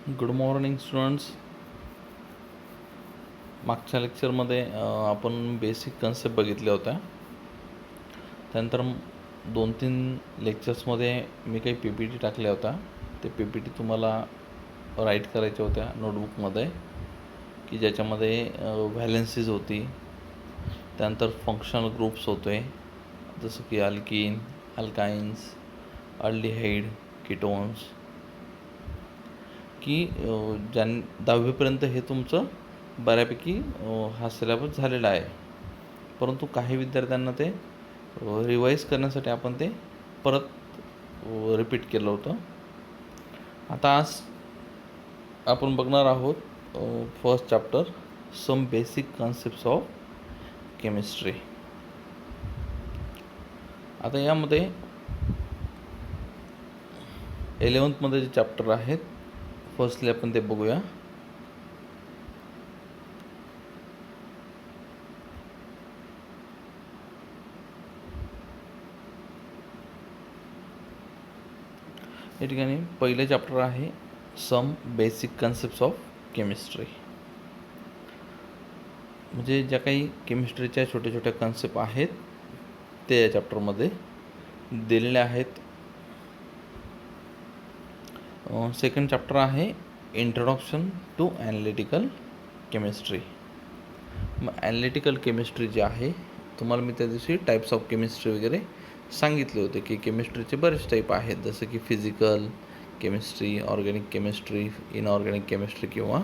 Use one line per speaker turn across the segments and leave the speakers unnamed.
Good morning students. मागच्या लेक्चरमध्ये आपण बेसिक कन्सेप्ट बघितल्या होत्या. त्यानंतर 2-3 लेक्चर्समध्ये मी काही पी पी टी टाकल्या होत्या. ते पी पी टी तुम्हाला राईट करायच्या होत्या नोटबुकमध्ये, की ज्याच्यामध्ये व्हॅलेन्सीज होती, त्यानंतर फंक्शनल ग्रुप्स होते, जसं की अल्कीन, अल्काइन्स, अल्डिहाइड, कीटोन्स, की 10वीपर्यंत हे तुमचं बऱ्यापैकी हा सिलेबस झालेला आहे. परंतु काही विद्यार्थ्यांना ते रिवाईज करण्यासाठी आपण ते परत रिपीट केलं होतं. आता आज आपण बघणार आहोत first chapter, some basic concepts of chemistry. आता यामध्ये 11th जे चॅप्टर आहेत, फर्स्टली आपण ते बघूया. या ठिकाणी पहिलं चॅप्टर आहे some basic concepts of chemistry. म्हणजे ज्या काही केमिस्ट्रीच्या छोट्या छोट्या कन्सेप्ट आहेत ते या चॅप्टरमध्ये दिलेल्या आहेत. सेकंड चॅप्टर आहे इंट्रोडक्शन टू ॲनालिटिकल केमिस्ट्री. मग ॲनालिटिकल केमिस्ट्री जी आहे, तुम्हाला मी त्या दिवशी टाईप्स ऑफ केमिस्ट्री वगैरे सांगितले होते की केमिस्ट्रीचे बरेच टाईप आहेत, जसं की physical chemistry, organic chemistry, inorganic chemistry किंवा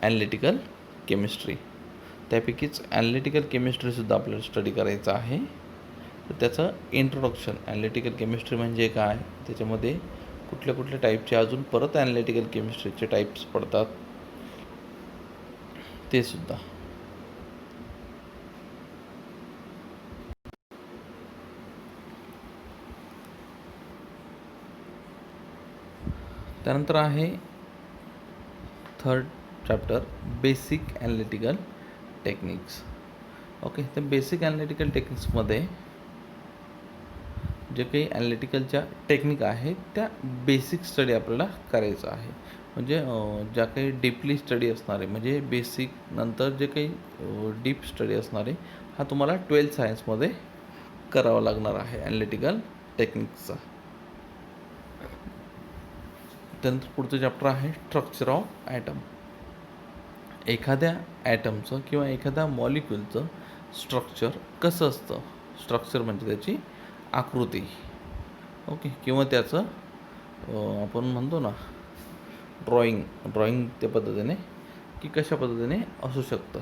ॲनालिटिकल केमिस्ट्री. त्यापैकीच ॲनालिटिकल केमिस्ट्रीसुद्धा आपल्याला स्टडी करायचं आहे. तर त्याचं इंट्रोडक्शन, ॲनालिटिकल केमिस्ट्री म्हणजे काय, त्याच्यामध्ये कुठल्या कुठल्या टाईपचे अजून परत ॲनालिटिकल केमिस्ट्रीचे टाईप्स पडतात ते सुद्धा. त्यानंतर आहे third chapter, basic analytical techniques. Okay, तर बेसिक ॲनालिटिकल टेक्निक्समध्ये जे काही ॲनालिटिकलच्या टेक्निक आहेत त्या बेसिक स्टडी आपल्याला करायचं आहे. म्हणजे ज्या काही डीपली स्टडी असणार आहे, म्हणजे बेसिक नंतर जे काही डीप स्टडी असणार आहे, हा तुम्हाला 12th सायन्समध्ये करावा लागणार आहे ॲनालिटिकल टेक्निक्सचा. त्यानंतर पुढचं चॅप्टर आहे स्ट्रक्चर ऑफ ॲटम. एखाद्या ॲटमचं किंवा एखाद्या मॉलिक्युलचं स्ट्रक्चर कसं असतं, स्ट्रक्चर म्हणजे त्याची आकृती, ओके, किंवा त्याचं आपण म्हणतो ना ड्रॉइंग त्या पद्धतीने, की कशा पद्धतीने असू शकतं.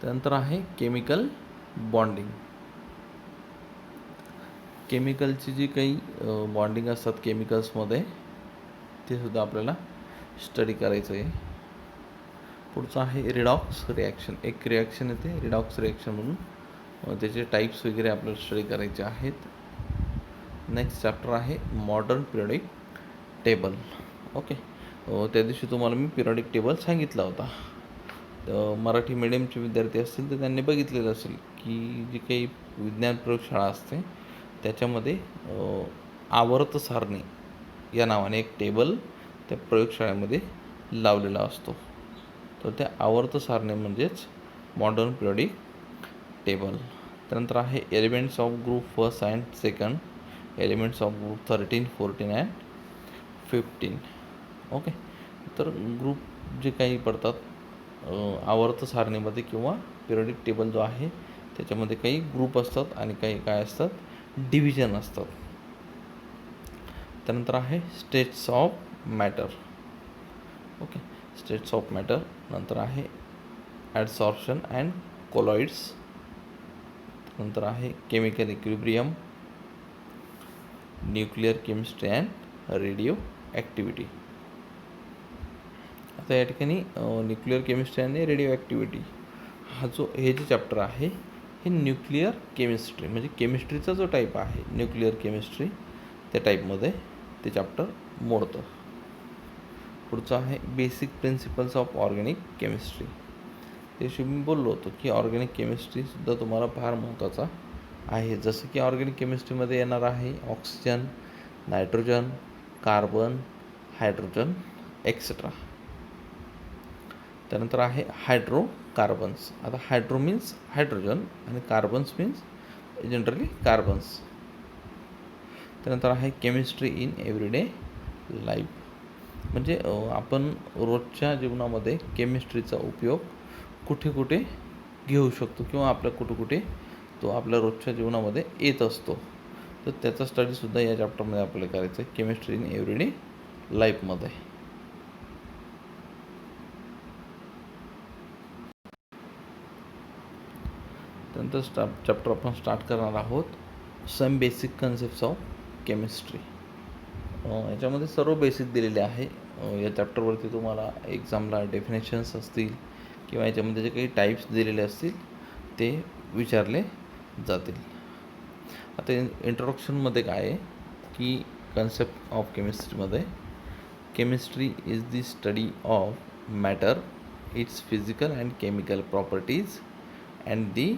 त्यानंतर आहे केमिकल बॉन्डिंग. केमिकलची जी काही बॉन्डिंग असतात केमिकल्समध्ये, ते सुद्धा आपल्याला स्टडी करायचं आहे. पुढचं आहे रिडॉक्स रिॲक्शन. एक रिॲक्शन येते रिडॉक्स रिॲक्शन म्हणून, त्याचे टाईप्स वगैरे आपल्याला स्टडी करायचे आहेत. नेक्स्ट चॅप्टर आहे मॉडर्न पिरियडिक टेबल. ओके, त्या दिवशी तुम्हाला मी पिरियडिक टेबल सांगितला होता. मराठी मीडियमचे विद्यार्थी असतील तर त्यांनी बघितलेलं असेल की जी काही विज्ञान प्रयोगशाळा असते त्याच्यामध्ये आवर्त सारणी या नावाने एक टेबल त्या प्रयोगशाळेमध्ये लावलेला असतो. तर त्या आवर्त सारणी म्हणजेच मॉडर्न पिरियडिक टेबल. त्यानंतर आहे elements of group first and second, elements of group 13, 14 and 15. Okay, तर ग्रुप जे काही पडतात आवर्त सारणीमध्ये किंवा पिरियडिक टेबल जो आहे त्याच्यामध्ये काही ग्रुप असतात आणि काही काय असतात, डिव्हिजन असतात. त्यानंतर आहे states of matter. Okay, states of matter. नंतर आहे ॲडसॉर्प्शन अँड कोलॉइड्स. नंतर आहे chemical equilibrium, nuclear chemistry and radio activity. आता या ठिकाणी न्यूक्लिअर केमिस्ट्री आणि रेडिओ ॲक्टिव्हिटी हे जे चॅप्टर आहे हे न्यूक्लिअर केमिस्ट्री म्हणजे केमिस्ट्रीचा जो टाईप आहे न्यूक्लिअर केमिस्ट्री, त्या टाईपमध्ये ते चॅप्टर मोडतं. पुढचं आहे basic principles of organic chemistry. त्याशी मी बोललो होतो की ऑर्गॅनिक केमिस्ट्रीसुद्धा तुम्हाला फार महत्त्वाचा आहे. जसं की ऑर्गॅनिक केमिस्ट्रीमध्ये येणार आहे oxygen, nitrogen, carbon, hydrogen etcetera. त्यानंतर आहे हायड्रोकार्बन्स. आता हायड्रो मीन्स हायड्रोजन आणि कार्बन्स मीन्स जनरली कार्बन्स. त्यानंतर आहे केमिस्ट्री इन एव्हरीडे लाईफ. म्हणजे आपण रोजच्या जीवनामध्ये केमिस्ट्रीचा उपयोग कुठे कुठे घेऊ शकतो किंवा आपल्या कुठे कुठे तो आपल्या रोजच्या जीवनामध्ये येत असतो. तर त्याचा स्टडीसुद्धा या चॅप्टरमध्ये आपल्याला करायचं आहे, केमिस्ट्री इन एव्हरीडे लाईफमध्ये. त्यानंतर चॅप्टर आपण स्टार्ट करणार आहोत, some basic concepts of chemistry. याच्यामध्ये सर्व बेसिक दिलेले आहे. या चॅप्टरवरती तुम्हाला एक्झामला डेफिनेशन्स असतील किंवा याच्यामध्ये जे काही टाईप्स दिलेले असतील ते विचारले जातील. आता इंट्रोडक्शनमध्ये काय आहे की कन्सेप्ट ऑफ केमिस्ट्रीमध्ये, chemistry is the study of matter, its physical and chemical properties and the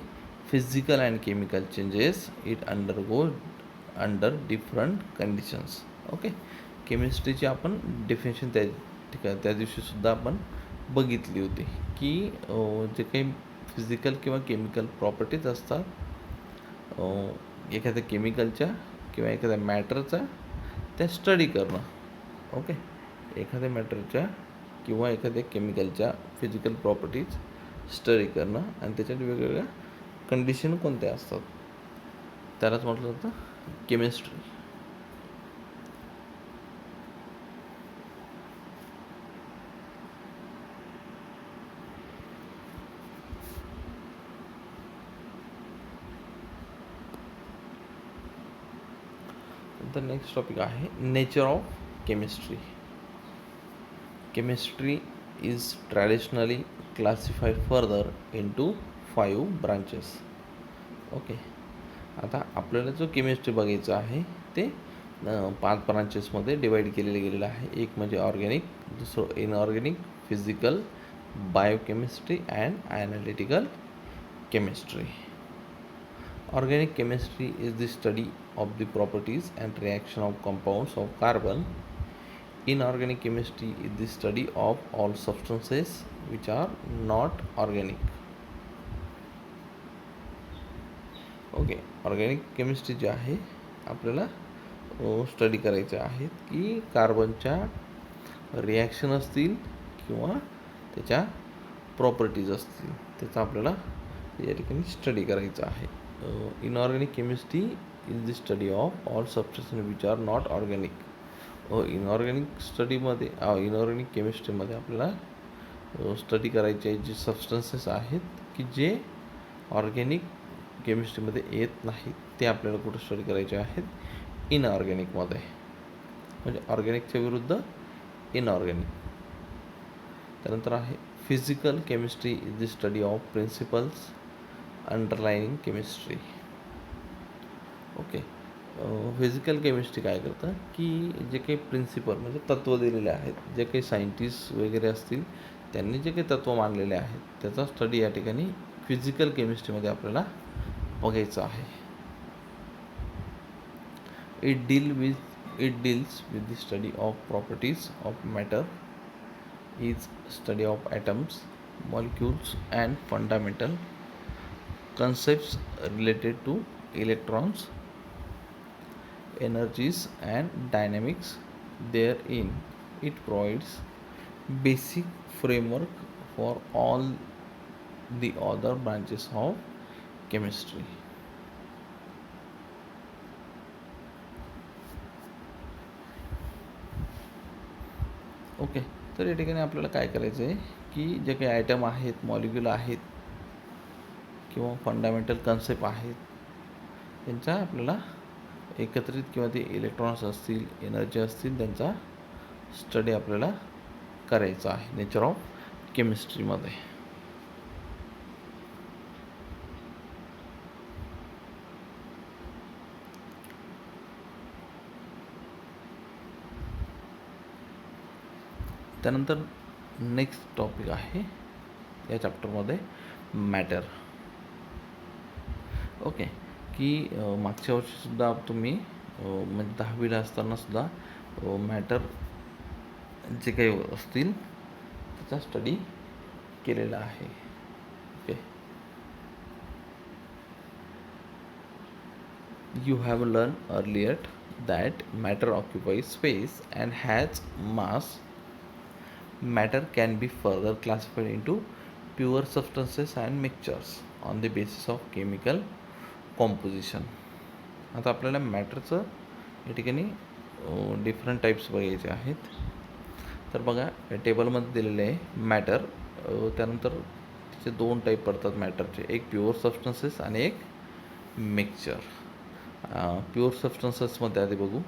physical and chemical changes it undergoes under different conditions. Okay, केमिस्ट्रीची आपण डेफिनेशन त्या दिवशीसुद्धा आपण बघितली होती की जे काही फिजिकल किंवा केमिकल प्रॉपर्टीज असतात एखाद्या केमिकलच्या किंवा एखाद्या मॅटरचा, त्या स्टडी करणं. ओके, एखाद्या मॅटरच्या किंवा एखाद्या केमिकलच्या फिजिकल प्रॉपर्टीज स्टडी करणं आणि त्याच्यात वेगवेगळ्या कंडिशन कोणत्या असतात त्यालाच म्हटलं जातं केमिस्ट्री. तर नेक्स्ट टॉपिक आहे nature of chemistry. Chemistry is traditionally classified further into 5 branches. Okay, आता आपल्याला जो केमिस्ट्री बघायचं आहे ते 5 ब्रांचेसमध्ये डिवाईड केलेलं गेलेलं आहे. एक म्हणजे ऑर्गॅनिक, दुसरं inorganic, physical, biochemistry and analytical chemistry. Organic chemistry is the study of the properties and reaction of compounds of carbon. Inorganic chemistry is the study of all substances which are not organic. Okay, organic chemistry जी आहे आपल्याला study करायचे आहेत की कार्बनच्या reaction असतील किंवा त्याच्या properties असतील, त्याचा आपल्याला या ठिकाणी स्टडी करायचं आहे. Inorganic chemistry is the study of all substances which are not organic. Inorganic स्टडीमध्ये इनऑर्गॅनिक केमिस्ट्रीमध्ये आपल्याला स्टडी करायचे जे सबस्टन्सेस आहेत की जे ऑर्गॅनिक केमिस्ट्रीमध्ये येत नाहीत, ते आपल्याला कुठं स्टडी करायचे आहेत इनऑर्गॅनिकमध्ये. म्हणजे ऑर्गॅनिकच्या विरुद्ध इनऑर्गॅनिक. त्यानंतर आहे physical chemistry is the study of principles underlining chemistry. Okay, physical chemistry काय करतं की जे काही प्रिन्सिपल म्हणजे तत्त्व दिलेले आहेत, जे काही सायंटिस्ट वगैरे असतील त्यांनी जे काही तत्त्व मांडलेले आहेत त्याचा स्टडी या ठिकाणी फिजिकल केमिस्ट्रीमध्ये आपल्याला बघायचं आहे. It deals with the study of properties of matter, is study of atoms, molecules and fundamental concepts related to electrons, energies and dynamics. Therein it provides basic framework for all the other branches of chemistry. Okay, तर या ठिकाणी आपल्याला काय करायचं आहे की जे काही आयटम आहेत, मॉलिक्यूल आहेत किंवा फंडामेंटल कन्सेप्ट आहेत त्यांचा आपल्याला एकत्रित किंवा ते इलेक्ट्रॉन्स असतील, एनर्जी असतील, त्यांचा स्टडी आपल्याला करायचा आहे नेचर ऑफ केमिस्ट्रीमध्ये. त्यानंतर नेक्स्ट टॉपिक आहे या चॅप्टरमध्ये मॅटर. ओके, की मागच्या वर्षीसुद्धा तुम्ही म्हणजे 10वीला असतानासुद्धा मॅटर जे काही असतील त्याचा स्टडी केलेला आहे. Okay, you have learned earlier that matter occupies space and has mass. Matter can be further classified into pure substances and mixtures on the basis of chemical composition. आता आपल्याला मॅटरचं या ठिकाणी डिफरंट टाईप्स बघायचे आहेत. तर बघा टेबलमध्ये दिलेले आहे मॅटर, त्यानंतर त्याचे 2 टाईप पडतात मॅटरचे, एक प्युअर सबस्टन्सेस आणि एक मिक्सचर. प्युअर सबस्टन्सेसमध्ये आधी बघू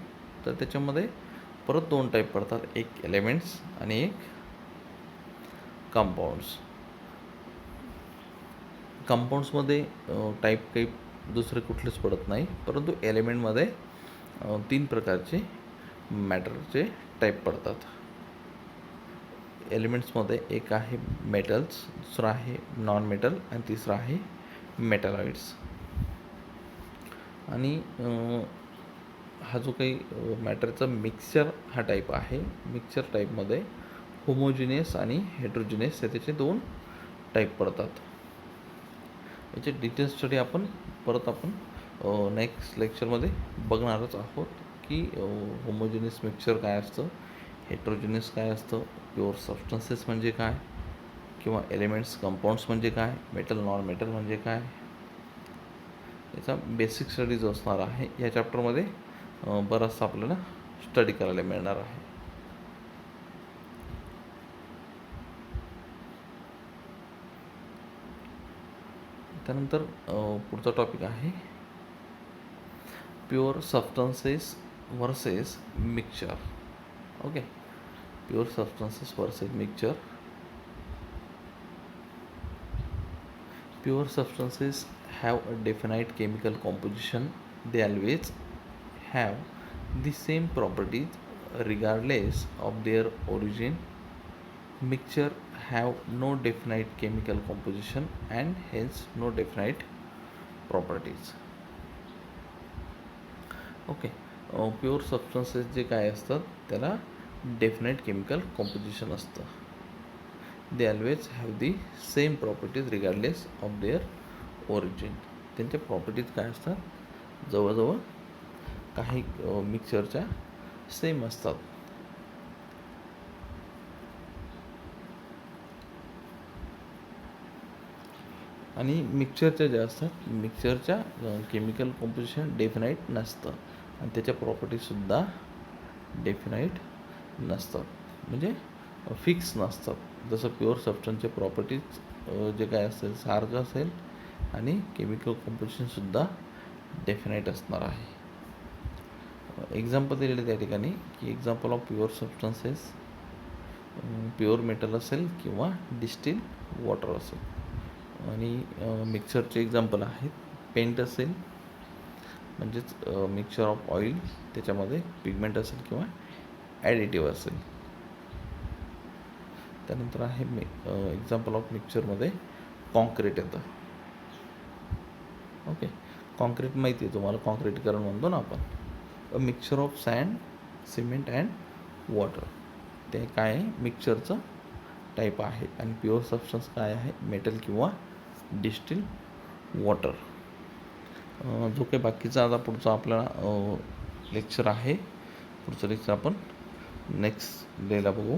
तर त्याच्यामध्ये परत 2 टाईप पडतात, एक एलिमेंट्स आणि एक कंपाऊंड्स. कंपाऊंड्समध्ये टाईप काही दुसरे कुठलेच पडत नाही, परंतु एलिमेंटमध्ये 3 प्रकारचे मॅटरचे टाईप पडतात. एलिमेंट्समध्ये एक आहे मेटल्स, दुसरा आहे नॉन मेटल आणि तिसरा आहे मेटलॉइड्स. आणि हा जो काही मॅटरचा मिक्सचर हा टाईप आहे, मिक्सचर टाईपमध्ये होमोजिनियस आणि हेट्रोजिनियस हे त्याचे 2 टाईप पडतात. याचे डिटेल स्टडी आपण नेक्स्ट लेक्चरमध्ये बघणारच आहोत की होमोजिनियस मिक्सचर काय असतं, हेट्रोजिनियस काय असतं, प्युअर सबस्टन्सेस म्हणजे काय, किंवा एलिमेंट्स कंपाऊंड्स म्हणजे काय, मेटल नॉन मेटल म्हणजे काय, याचा बेसिक स्टडी जो असणार आहे या चॅप्टरमध्ये बराचसा आपल्याला स्टडी करायला मिळणार आहे. त्यानंतर पुढचा टॉपिक आहे pure substances versus mixture. Okay, pure substances versus mixture. Pure substances have a definite chemical composition. They always have the same properties regardless of their origin. Mixture have no definite chemical composition and hence no definite properties. Okay, pure substances जे काय असतात त्याला definite chemical composition असतं. They always have the same properties regardless of their origin. त्यांच्या properties काय असतात, जवळजवळ काही मिक्सचरच्या सेम असतात. आणि मिक्सचरच्या ज्या असतात, मिक्सचरच्या केमिकल कॉम्पोजिशन डेफिनाईट नसतं आणि त्याच्या प्रॉपर्टीजसुद्धा डेफिनाईट नसतात, म्हणजे फिक्स नसतात. जसं प्युअर सबस्टन्सचे प्रॉपर्टीज जे काय असेल सारखं असेल आणि केमिकल कॉम्पोजिशनसुद्धा डेफिनाईट असणार आहे. एक्झाम्पल दिलेले त्या ठिकाणी की example of pure substances, pure metal असेल किंवा डिस्टिल वॉटर असेल. आणि मिक्सरचे एक्झाम्पल आहेत, पेंट असेल म्हणजेच मिक्सचर ऑफ ऑइल, त्याच्यामध्ये पिगमेंट असेल किंवा ॲडिटिव्ह असेल. त्यानंतर आहे एक्झाम्पल ऑफ मिक्सचरमध्ये कॉन्क्रीट येतं. ओके, कॉन्क्रीट माहिती आहे तुम्हाला, कॉन्क्रीटीकरण म्हणतो ना आपण. A mixture of sand, cement and water, ते काय आहे मिक्सचरचं टाईप आहे. आणि प्युअर सबस्टन्स काय आहे, मेटल किंवा डिस्टिल वॉटर. जो काही बाकीचा आता पुढचा आपला लेक्चर आहे, पुढचं लेक्चर आपण नेक्स्ट डेला बघू.